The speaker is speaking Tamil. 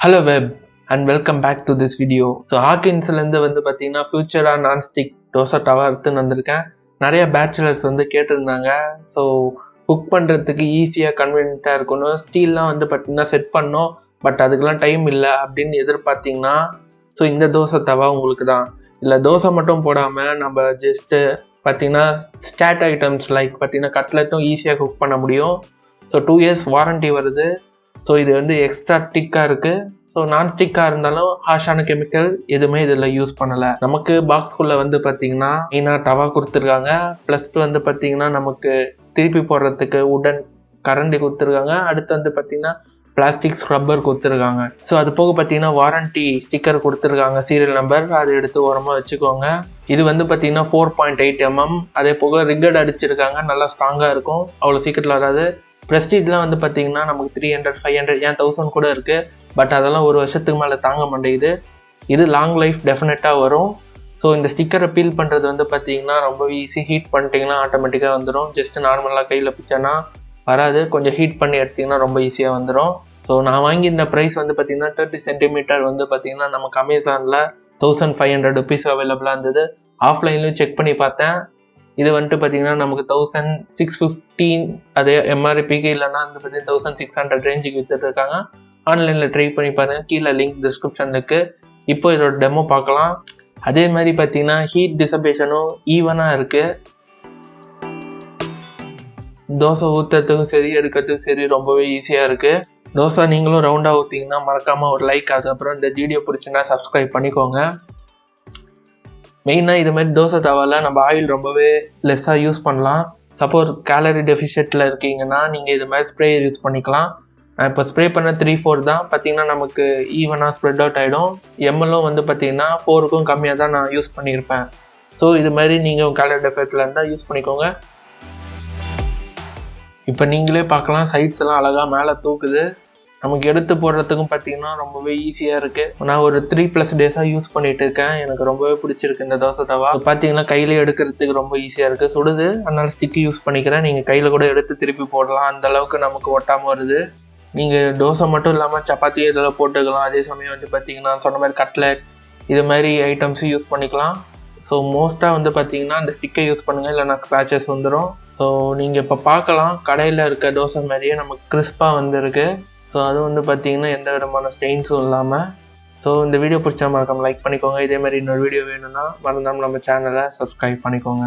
Hello web and welcome back to this video. So ஹாக்கின்ஸ்லேருந்து பார்த்தீங்கன்னா ஃபியூச்சராக நான்ஸ்டிக் தோசை டவா எடுத்துன்னு வந்திருக்கேன். நிறைய பேச்சுலர்ஸ் கேட்டிருந்தாங்க. ஸோ குக் பண்ணுறதுக்கு ஈஸியாக கன்வீனியண்ட்டாக இருக்கணும். ஸ்டீல்லாம் பார்த்தீங்கன்னா செட் பண்ணோம், பட் அதுக்கெலாம் டைம் இல்லை அப்படின்னு எதிர்பார்த்தீங்கன்னா ஸோ இந்த தோசை தவா உங்களுக்கு தான். இல்லை தோசை மட்டும் போடாமல் நம்ம ஜஸ்ட்டு பார்த்தீங்கன்னா ஸ்டாட் ஐட்டம்ஸ் லைக் பார்த்தீங்கன்னா கட்லெட்டும் ஈஸியாக குக் பண்ண முடியும். ஸோ 2 years வாரண்ட்டி வருது. ஸோ இது எக்ஸ்ட்ரா திக்காக இருக்குது. ஸோ நான்ஸ்டிக்காக இருந்தாலும் ஹாஷான கெமிக்கல் எதுவுமே இதில் யூஸ் பண்ணலை. நமக்கு பாக்ஸ்குள்ளே பார்த்தீங்கன்னா மெயினாக டவா கொடுத்துருக்காங்க. ப்ளஸ் பார்த்தீங்கன்னா நமக்கு திருப்பி போடுறதுக்கு உடன் கரண்டி கொடுத்துருக்காங்க. அடுத்து பார்த்தீங்கன்னா பிளாஸ்டிக் ஸ்க்ரப்பர் கொடுத்துருக்காங்க. ஸோ அது போக பார்த்தீங்கன்னா வாரண்ட்டி ஸ்டிக்கர் கொடுத்துருக்காங்க, சீரியல் நம்பர், அதை எடுத்து ஓரமாக வச்சுக்கோங்க. இது பார்த்தீங்கன்னா 4.8 mm. அதே போக ரிக்கட் அடிச்சிருக்காங்க, நல்லா ஸ்ட்ராங்காக இருக்கும், அவ்வளோ சீக்கிரத்தில் வராது. ப்ரெஸ்டீஜ்லாம் பார்த்தீங்கன்னா நமக்கு 300, 500 ஏன் 1000 கூட இருக்குது. பட் அதெல்லாம் ஒரு வருஷத்துக்கு மேலே தாங்க மாட்டேங்குது. இது லாங் லைஃப் டெஃபினட்டாக வரும். ஸோ இந்த ஸ்டிக்கரை பீல் பண்ணுறது பார்த்தீங்கன்னா ரொம்ப ஈஸி. ஹீட் பண்ணிட்டீங்கன்னா ஆட்டோமேட்டிக்காக வந்துடும். ஜஸ்ட்டு நார்மலாக கையில் பிடிச்சேன்னா வராது, கொஞ்சம் ஹீட் பண்ணி எடுத்திங்கன்னா ரொம்ப ஈஸியாக வந்துடும். ஸோ நான் வாங்கி இந்த ப்ரைஸ் பார்த்தீங்கன்னா 30 சென்டிமீட்டர் பார்த்தீங்கன்னா நமக்கு அமேசானில் 1500 rupees அவைலபிளாக இருந்தது. ஆஃப்லைன்லையும் செக் பண்ணி பார்த்தேன். இது பார்த்தீங்கன்னா நமக்கு 1615 அதே எம்ஆர்பிக்கு, இல்லைனா பார்த்தீங்கன்னா 1600 ரேஞ்சுக்கு வித்துட்டு இருக்காங்க. ஆன்லைனில் ட்ரை பண்ணி பாருங்கள், கீழே லிங்க் டிஸ்கிரிப்ஷன் இருக்குது. இப்போ இதோட டெமோ பார்க்கலாம். அதே மாதிரி பார்த்தீங்கன்னா ஹீட் டிசபேஷனும் ஈவனாக இருக்குது. தோசை ஊற்றுறதுக்கும் சரி எடுக்கிறதுக்கும் சரி ரொம்பவே ஈஸியாக இருக்குது. தோசை நீங்களும் ரவுண்டாக ஊற்றிங்கன்னா மறக்காமல் ஒரு லைக், அதுக்கப்புறம் இந்த வீடியோ பிடிச்சுன்னா சப்ஸ்கிரைப் பண்ணிக்கோங்க. மெயினாக இது மாதிரி தோசை தவாவில் நம்ம ஆயில் ரொம்பவே லெஸ்ஸாக யூஸ் பண்ணலாம். சப்போஸ் கேலரி டெஃபிஷியட்டில் இருக்கீங்கன்னா நீங்கள் இது மாதிரி ஸ்ப்ரே யூஸ் பண்ணிக்கலாம். நான் இப்போ ஸ்ப்ரே பண்ண 3-4 தான். பார்த்தீங்கன்னா நமக்கு ஈவனாக ஸ்ப்ரெட் அவுட் ஆகிடும். எம்எல்லும் பார்த்தீங்கன்னா 4க்கும் கம்மியாக தான் நான் யூஸ் பண்ணியிருப்பேன். ஸோ இது மாதிரி நீங்கள் கேலரி டெஃபிஷியட்டில் இருந்தால் யூஸ் பண்ணிக்கோங்க. இப்போ நீங்களே பார்க்கலாம், சைட்ஸ் எல்லாம் அழகாக மேலே தூக்குது. நமக்கு எடுத்து போடுறதுக்கும் பார்த்தீங்கன்னா ரொம்பவே ஈஸியாக இருக்குது. நான் ஒரு 3+ டேஸாக யூஸ் பண்ணிகிட்டு இருக்கேன். எனக்கு ரொம்பவே பிடிச்சிருக்கு இந்த தோசை தவா. பார்த்தீங்கன்னா கையிலே எடுக்கிறதுக்கு ரொம்ப ஈஸியாக இருக்குது. சுடுது, அதனால் ஸ்டிக்கு யூஸ் பண்ணிக்கிறேன். நீங்கள் கையில் கூட எடுத்து திருப்பி போடலாம், அந்தளவுக்கு நமக்கு ஒட்டாமல் வருது. நீங்கள் தோசை மட்டும் இல்லாமல் சப்பாத்தியும் இதில் போட்டுக்கலாம். அதே சமயம் பார்த்தீங்கன்னா சொன்ன மாதிரி கட்லெட் இது மாதிரி ஐட்டம்ஸும் யூஸ் பண்ணிக்கலாம். ஸோ மோஸ்ட்டாக பார்த்தீங்கன்னா அந்த ஸ்டிக்கை யூஸ் பண்ணுங்கள், இல்லைனா ஸ்க்ராச்சஸ் வந்துடும். ஸோ நீங்கள் இப்போ பார்க்கலாம், கடையில் இருக்க தோசை மாதிரியே நமக்கு கிறிஸ்பாக வந்துருக்கு. ஸோ அது பார்த்தீங்கன்னா எந்த விதமான ஸ்டெயின்ஸும் இல்லாமல். ஸோ இந்த வீடியோ பிடிச்சா மறக்காம லைக் பண்ணிக்கோங்க. இதே மாதிரி இன்னொரு வீடியோ வேணும்னா மறந்தாமல் நம்ம சேனலை சப்ஸ்கிரைப் பண்ணிக்கோங்க.